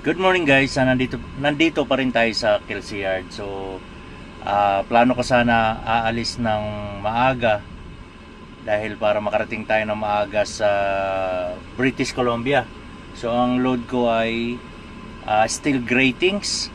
Good morning guys, nandito pa rin tayo sa Kelsey Yard. So plano ko sana aalis ng maaga dahil para makarating tayo ng maaga sa British Columbia. So ang load ko ay steel gratings.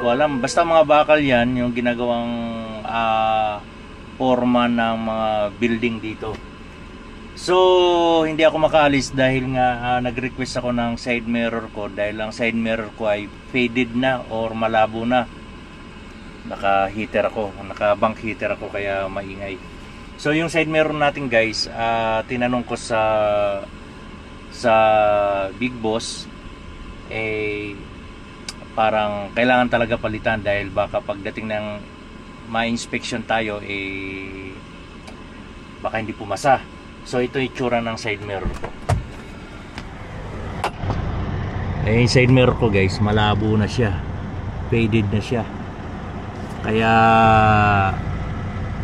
Ko alam, basta mga bakal yan yung ginagawang forma ng mga building dito. So hindi ako makaalis dahil nga nag-request ako ng side mirror ko dahil ang side mirror ko ay faded na or malabo na. Naka-bank heater ako kaya maingay. So yung side mirror natin guys, tinanong ko sa Big Boss, parang kailangan talaga palitan dahil baka pagdating ng ma-inspection tayo baka hindi pumasa. So ito yung itsura ng side mirror ko. Yung side mirror ko guys, malabo na siya, faded na siya, kaya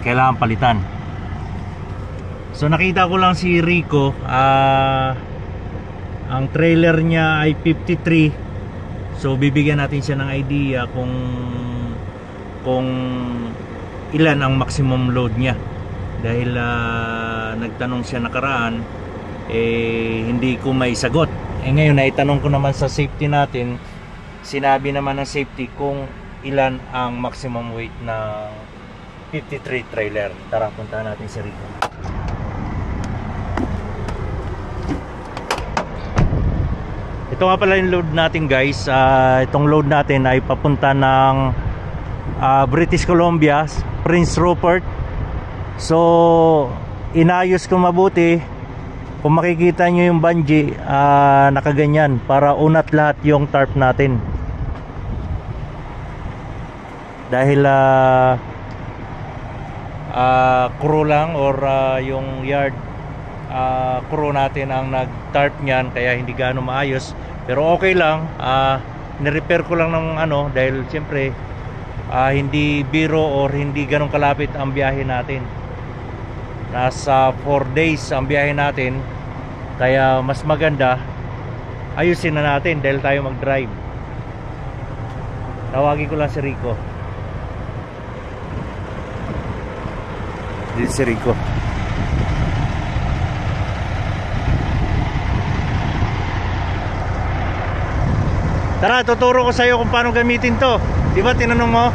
kailangan palitan. So nakita ko lang si Rico, ang trailer niya ay 53. So bibigyan natin siya ng idea kung ilan ang maximum load niya. Dahil nagtanong siya nakaraan, hindi ko may sagot. Ngayon itanong ko naman sa safety natin. Sinabi naman ng safety kung ilan ang maximum weight na 53 trailer. Tara, puntahan natin si Rico. Ito nga pala yung load natin guys. Itong load natin ay papunta ng British Columbia, Prince Rupert. So inayos ko mabuti. Kung makikita nyo yung bungee, nakaganyan para unat lahat yung tarp natin. Dahil crew lang or yung yard crew natin ang nag-tarp niyan, kaya hindi gaano maayos. Pero okay lang, ni-repair ko lang ng dahil siyempre hindi biro or hindi ganun kalapit ang biyahe natin. Nasa 4 days ang biyahe natin, kaya mas maganda ayusin na natin dahil tayo mag-drive. Tawagin ko lang si Rico. Dito si Rico. Tara, tuturo ko sa iyo kung paano gamitin to. Di ba tinanong mo?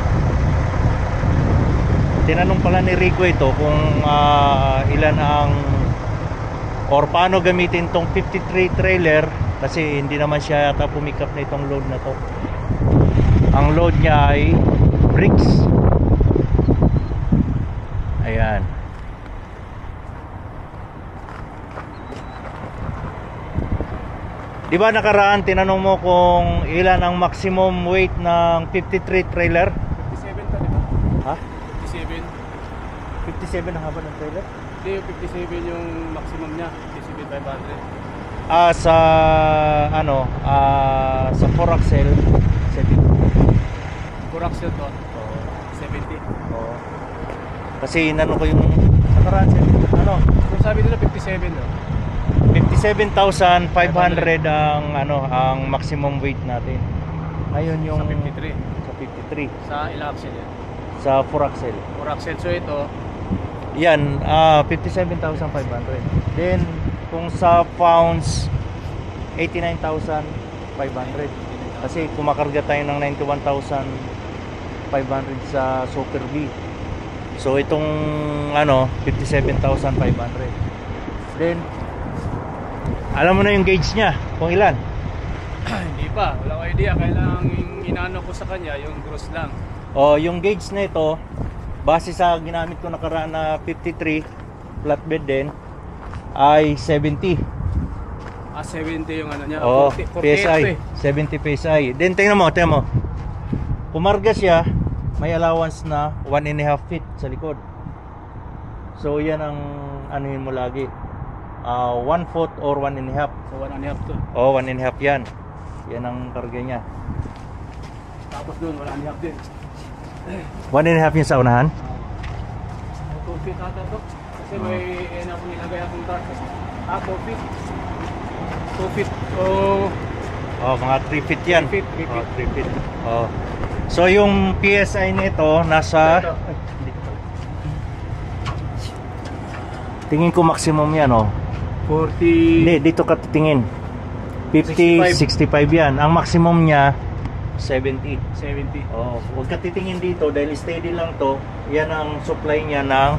Tinanong pala ni Rico ito kung ilan ang or paano gamitin tong 53 trailer, kasi hindi naman siya yata pumikap na itong load na to. Ang load niya ay bricks. Ayan. Di ba nakaraan tinanong mo kung ilan ang maximum weight ng 53 trailer? 57 to, di ba? Ha? 57. 57 ang haba ng trailer? Hindi, yung 57 yung maximum niya. 57,500. Sa 4 axle 70. 4 axle to. 70. Oo. Kasi inano ko yung nakaraan So sabi nila 57 no? 57,500 ang maximum weight natin. Ngayon yung sa 53. Sa 53. Sa ilang axle yan? Sa 4 axle. 4 axle. So ito, yan, 57,500. Then kung sa pounds, 89,500. Kasi kumakarga tayo ng 91,500 sa Super B. So itong 57,500. Then alam mo na yung gauge niya kung ilan? hindi pa. Wala ko idea. Kailangan inano ko sa kanya yung gross lang. Yung gauge na ito, base sa ginamit ko nakaraan na 53 flatbed din, ay 70. 70 yung ano niya. 40 PSI. 70 PSI. Then tingnan mo. Pumarga siya, may allowance na 1.5 feet sa likod. So yan ang anuhin mo lagi. 1 foot or 1.5. So 1.5 to. Oh, 1.5 yan. Yan ang karga niya. Tapos doon, 1.5 din. 1.5 yung sa unahan? 2 feet ata to. Kasi may ako nilagay akong truck. 2 feet. 2 feet. Oh, mga 3 feet yan. 3 feet. 3 feet. Oh, 3 feet. Oh. So yung PSI nito nasa tingin ko maximum yan, oh. 40. Hindi, dito ka titingin. 50, 65 yan. Ang maximum niya 70. 70. Oh, huwag ka titingin dito dahil steady lang to. Yan ang supply niya ng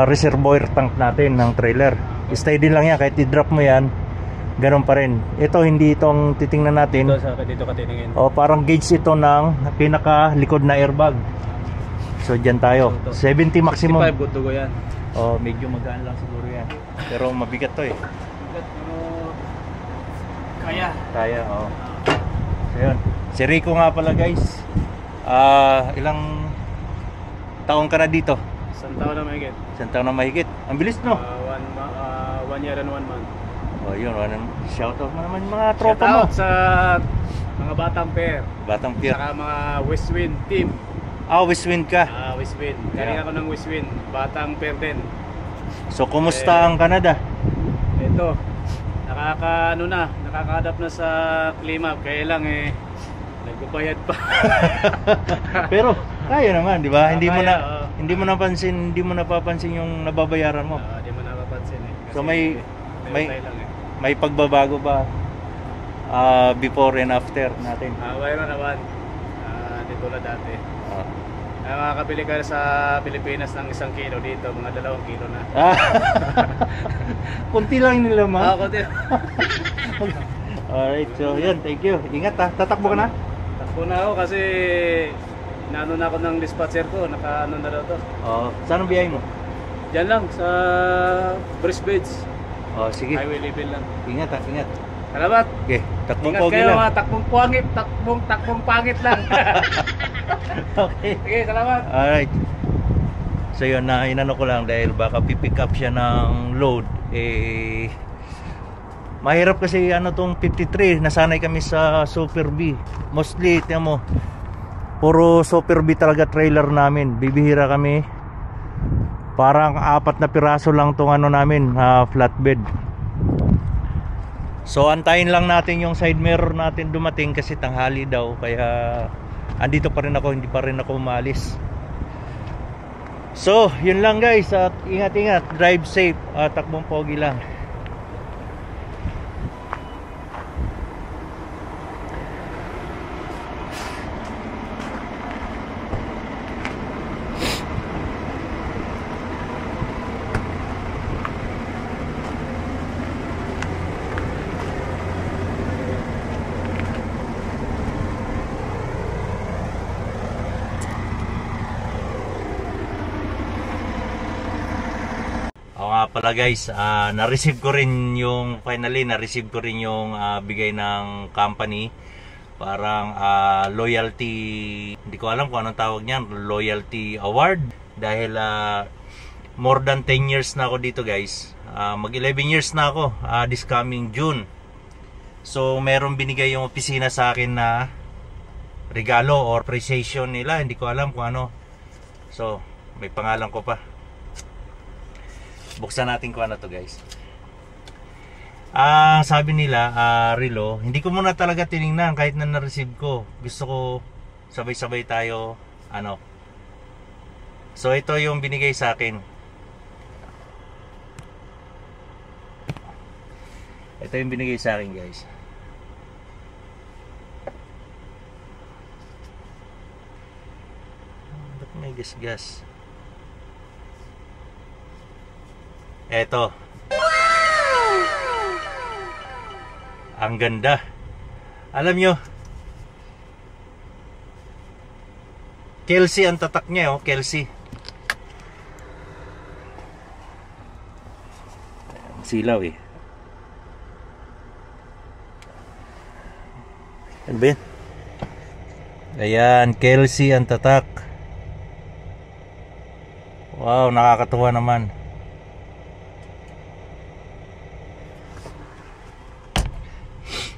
reservoir tank natin ng trailer. Steady lang yan, kahit i-drop mo yan, ganun pa rin. Ito, hindi itong titingnan natin. Dito ka titingin. Oh, parang gauge ito ng pinaka likod na airbag. So diyan tayo. 70 maximum. 65 good to go yan. Oh, medyo magaan lang siguro yan. Pero mabigat to eh. Kaya. Kaya, oh. So yun. Si Rico nga pala, guys. Ilang taon ka na dito? Isang taon na mahigit. Isang taon na mahigit. Ang bilis, no? 1 year and 1 month. Oh, yun. Shout out mo naman mga tropa Shout mo. out sa mga Batang Pair. Batang Pier. Saka mga Westwind team. Westwind ka. Westwind. Yeah. Galing ako ng Westwind. Batang Pair din. So, kumusta ang Canada? Ito. Nakaka-adapt na sa klima. Kaya lang nagbabayad pa. Pero kaya naman, di ba? Hindi mo napapansin yung nababayaran mo. Hindi mo napapansin eh. Kasi So may lang eh. may pagbabago ba before and after natin? Mayroon naman. Hindi tulad dati. Ah. Makakabili ka sa Pilipinas ng 1 kilo dito, mga 2 kilo na. Kunti lang nila, ma. Kunti. Alright, so yun, thank you. Ingat ha, tatakbo ka na? Takbo na ako kasi inaano na ako ng dispatcher ko, nakaano na daw to. Saan ang biyahe mo? Diyan lang, sa Brisbane. Sige. Highway level lang. Ingat ha, ingat. Salamat. Okay, takbong Ingat pogi kayo lang. mga takbong pangit lang. Okay. Sige, salamat. Alright. So yun, inano ko lang dahil baka pipick up siya ng load. Mahirap kasi tong 53. Nasanay kami sa Super B. Mostly, tiyan mo, puro Super B talaga trailer namin. Bibihira kami. Parang 4 na piraso lang tong namin, flatbed. So antayin lang natin yung side mirror natin dumating kasi tanghali daw. Kaya andito pa rin ako, hindi pa rin ako umalis. So yun lang, guys, at ingat-ingat, drive safe, takbong pogi lang. Oo nga pala, guys, na-receive ko rin yung bigay ng company. Parang loyalty, hindi ko alam kung anong tawag niyan, loyalty award. Dahil more than 10 years na ako dito, guys. Mag 11 years na ako this coming June. So meron binigay yung opisina sa akin na regalo or appreciation nila, hindi ko alam kung ano. So may pangalan ko pa. Buksan natin kung ano to, guys. Sabi nila, Rilo, hindi ko muna talaga tiningnan kahit na na-receive ko. Gusto ko sabay-sabay tayo, So ito yung binigay sa akin. Ito yung binigay sa akin, guys. Ba't may gas-gas? Eto. Ang ganda. Alam nyo, Kelsey ang tatak niya, Kelsey. Ang silaw eh. Ano ba yan? Ayan, Kelsey ang tatak. Wow, nakakatuwa naman.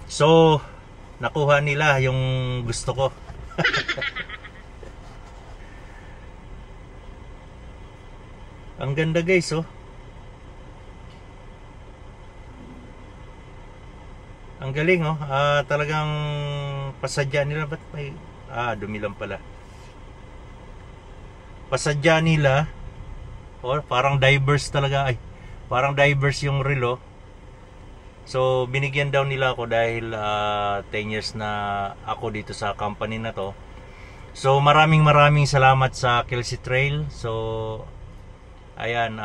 So, nakuha nila yung gusto ko. Ang ganda guys, oh. Ang galing, oh. Talagang pasadya nila. Ba't may... dumi lang pala. Pasadya nila. Oh, parang diverse talaga. Ay, parang diverse yung relo. So, binigyan daw nila ako dahil 10 years na ako dito sa company na to. So, maraming salamat sa Kelsey Trail. So, ayan,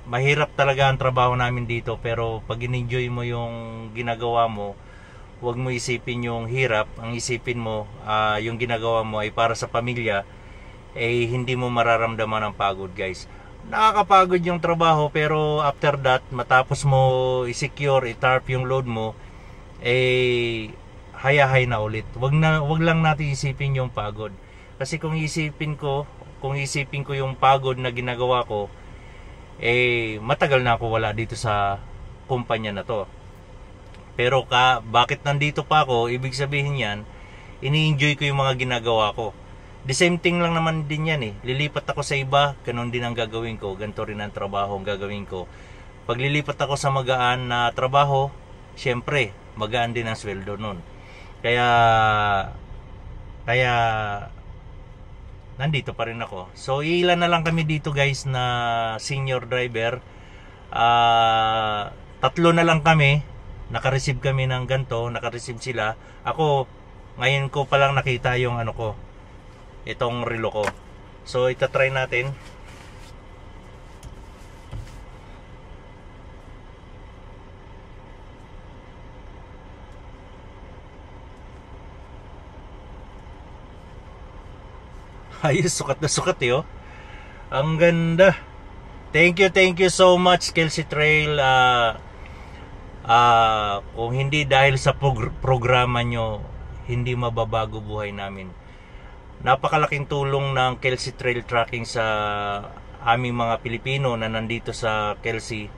mahirap talaga ang trabaho namin dito, pero pag in-enjoy mo yung ginagawa mo, huwag mo isipin yung hirap. Ang isipin mo, yung ginagawa mo ay para sa pamilya, hindi mo mararamdaman ang pagod guys. Nakakapagod yung trabaho, pero after that, matapos mo i-secure, i-tarp yung load mo, hayahay na ulit. Wag lang natin isipin yung pagod. Kasi kung isipin ko yung pagod na ginagawa ko, matagal na ako wala dito sa kumpanya na to. Pero bakit nandito pa ako? Ibig sabihin yan, ini-enjoy ko yung mga ginagawa ko. The same thing lang naman din yan eh. Lilipat ako sa iba, ganun din ang gagawin ko. Ganito rin ang trabaho ang gagawin ko. Pag lilipat ako sa magaan na trabaho, syempre, magaan din ang sweldo nun. Kaya nandito pa rin ako. So, ilan na lang kami dito guys na senior driver. 3 na lang kami. Naka-receive kami ng ganito. Naka-receive sila. Ako, ngayon ko palang nakita yung ano ko. Itong relo ko. So, itatry natin. Ayos, sukat na sukat eh, oh. Ang ganda. Thank you so much Kelsey Trail. Kung hindi dahil sa programa nyo, hindi mababago buhay namin. Napakalaking tulong ng Kelsey Trail Tracking sa aming mga Pilipino na nandito sa Kelsey.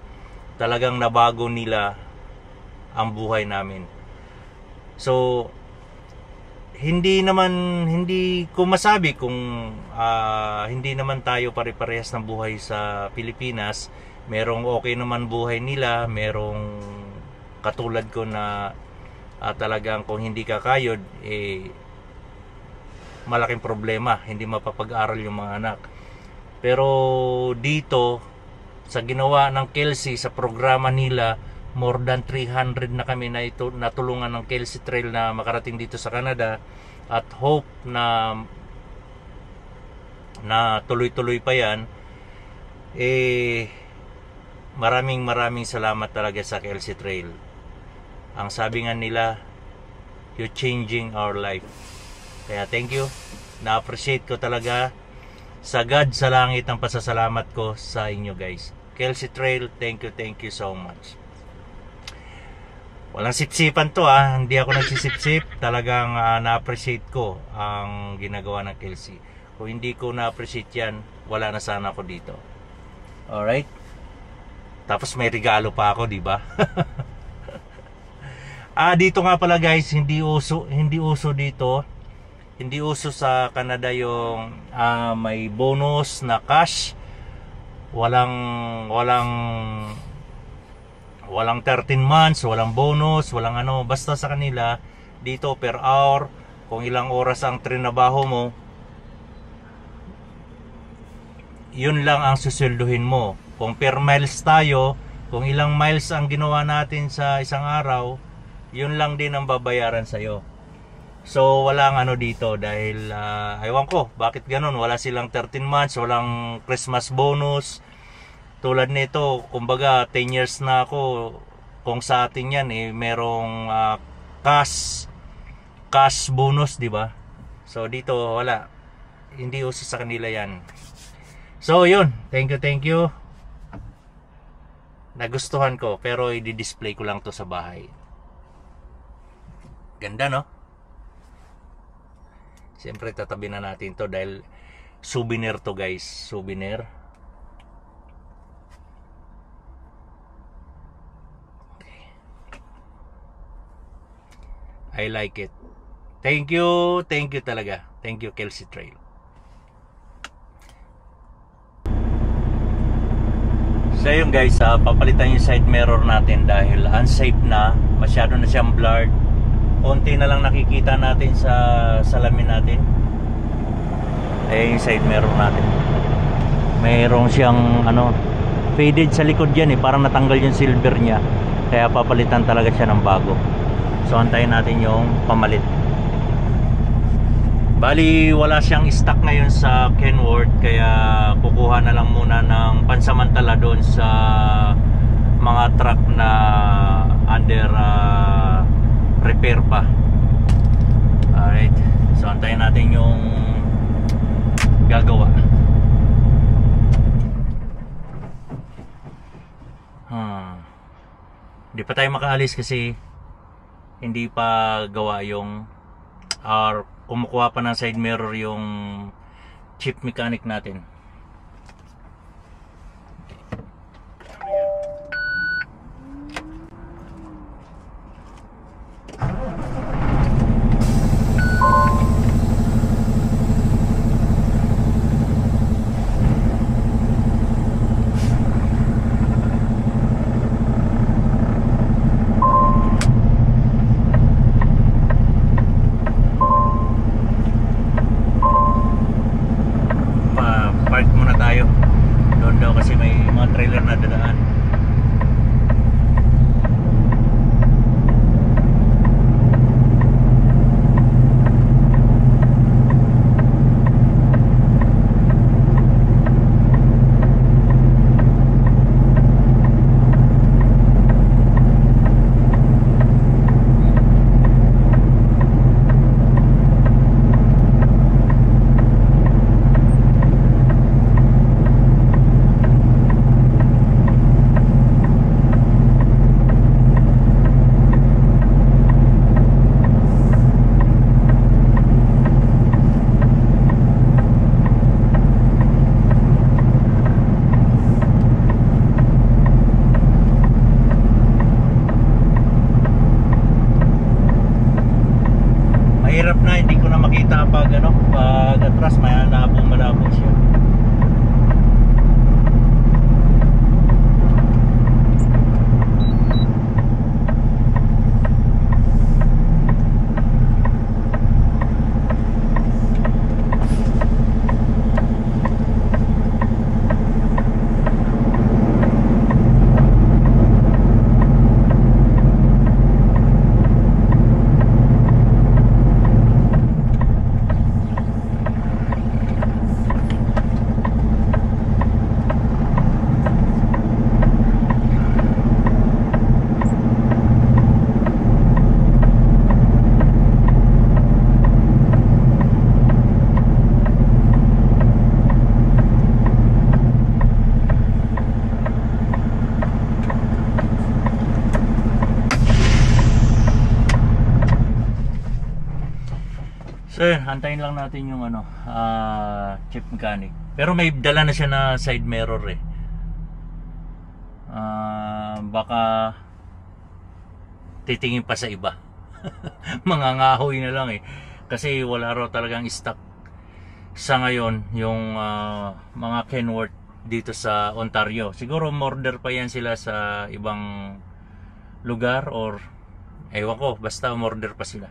Talagang nabago nila ang buhay namin. So, hindi ko masabi kung hindi naman tayo pare-parehas ng buhay sa Pilipinas. Merong okay naman buhay nila, merong katulad ko na talagang kung hindi ka kayod, malaking problema, hindi mapapag-aral yung mga anak. Pero dito sa ginawa ng Kelsey sa programa nila, more than 300 na kami na natulungan ng Kelsey Trail na makarating dito sa Canada, at hope na tuloy-tuloy pa yan. Maraming salamat talaga sa Kelsey Trail. Ang sabi nga nila, you're changing our life. Kaya thank you. Na-appreciate ko talaga. Sa God sa langit ang pasasalamat ko sa inyo guys. Kelsey Trail, thank you so much. Walang sipsipan to hindi ako nagsisipsip. Talagang na-appreciate ko ang ginagawa ng Kelsey. Kung hindi ko na-appreciate yan, wala na sana ako dito. Alright? Tapos may regalo pa ako, di ba? Dito nga pala guys, hindi uso dito. Hindi uso sa Canada yung may bonus na cash. Walang 13 months, walang bonus, walang ano. Basta sa kanila, dito per hour, kung ilang oras ang trinabaho mo, yun lang ang susulduhin mo. Kung per miles tayo, kung ilang miles ang ginawa natin sa isang araw, yun lang din ang babayaran sa'yo. So walang ano dito dahil aywan ko bakit ganun, wala silang 13 months, walang Christmas bonus. Tulad nito, kumbaga 10 years na ako, kung sa atin yan merong cash bonus, di ba? So dito wala, hindi uso sa kanila yan. So yun, thank you. Nagustuhan ko, pero i-display ko lang to sa bahay. Ganda, no? Siyempre tatabi na natin to dahil souvenir to guys, souvenir. Okay. I like it. Thank you talaga. Thank you, Kelsey Trail. So yun guys, papalitan yung side mirror natin dahil unsafe na, masyado na siyang blurred. Konti na lang nakikita natin sa salamin natin. Ayan yung side mirror natin. Mayroong siyang faded sa likod yan parang natanggal yung silver niya. Kaya papalitan talaga siya ng bago. So antayin natin yung pamalit. Bali wala siyang stock ngayon sa Kenworth, kaya kukuha na lang muna ng pansamantala doon sa mga truck na under repair pa. Alright, so antayin natin yung gagawa. Hindi pa tayo makaalis kasi hindi pa gawa yung kumukuha pa ng side mirror yung chief mechanic natin. Park muna tayo doon daw kasi may mga trailer na dadaan. Mahirap na, hindi ko na makita pag atras, malabo siya. So antayin lang natin yung chief mechanic. Pero may dala na siya na side mirror baka titingin pa sa iba. Mangangahoy na lang kasi wala raw talagang stock sa ngayon yung mga Kenworth dito sa Ontario. Siguro order pa yan sila sa ibang lugar or ewan ko, basta order pa sila.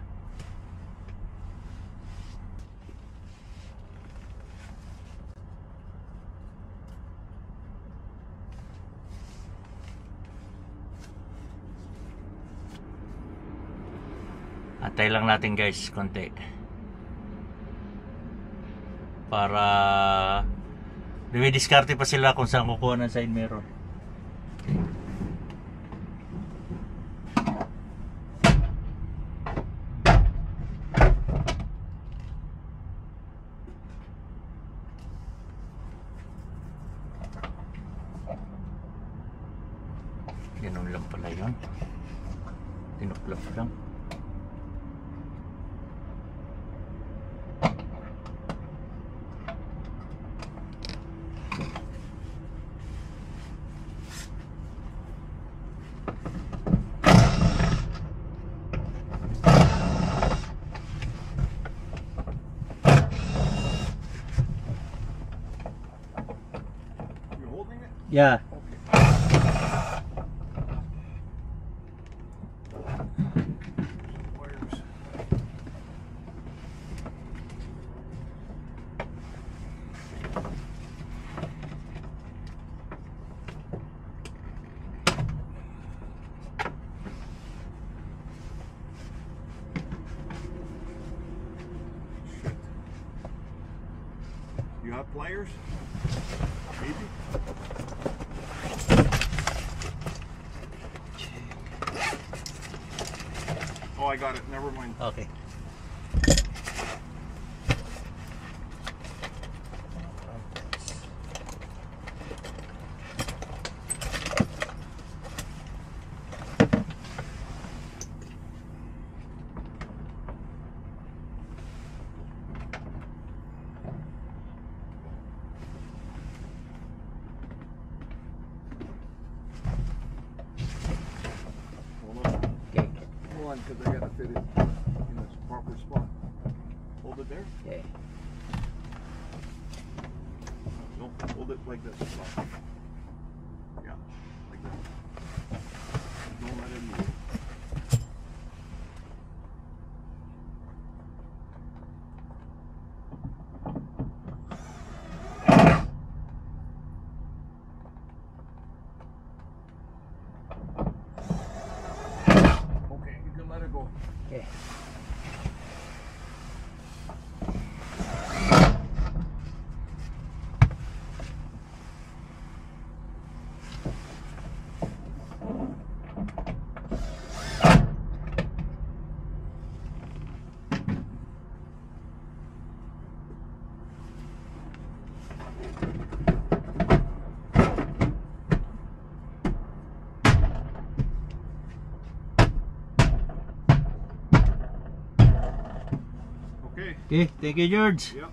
Antay lang natin guys konti para dumidiskarte pa sila kung saan kukuha ng side mirror. Ganun lang pala yun, tinuklap lang. Yeah. Wires. Shit. You have pliers? Maybe? Oh, I got it. Never mind. Okay. Hold on. Okay. Hold on, because I got to fit it in its proper spot. Hold it there. Okay. No, hold it like this. Yeah, like that. Don't let it move. Okay, you can let it go. Okay. Okay. Okay, thank you, George. Yep.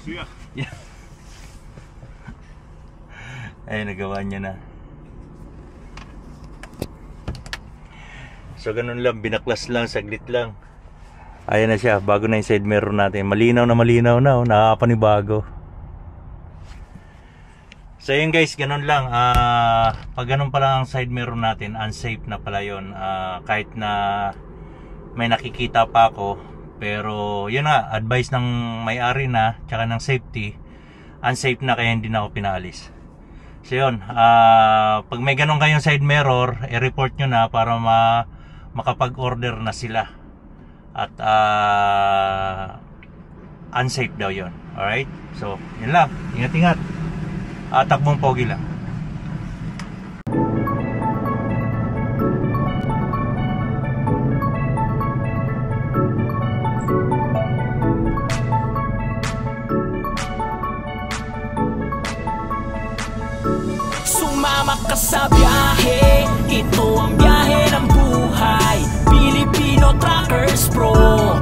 See ya. Yeah. Ay, nagawa niya na. So, ganun lang. Binaklas lang, saglit lang. Ayan na siya. Bago na yung side mirror natin. Malinaw na, oh. Nakakapanibago. So, yun guys. Ganun lang. Pag ganun pala ang side mirror natin, unsafe na pala yun. Kahit na may nakikita pa ako. Pero, yun nga. Advice ng may-ari na, tsaka ng safety. Unsafe na, kaya hindi na ako pinaalis. So yun, pag may ganun kayong side mirror, i-report nyo na para makapag-order na sila. At unsafe daw yun. Alright? So, yun lang. Ingat-ingat. Takbong pogi lang. Sumama ka sa biyahe, ito ang biyahe ng buhay. Filipino Truckers Pro.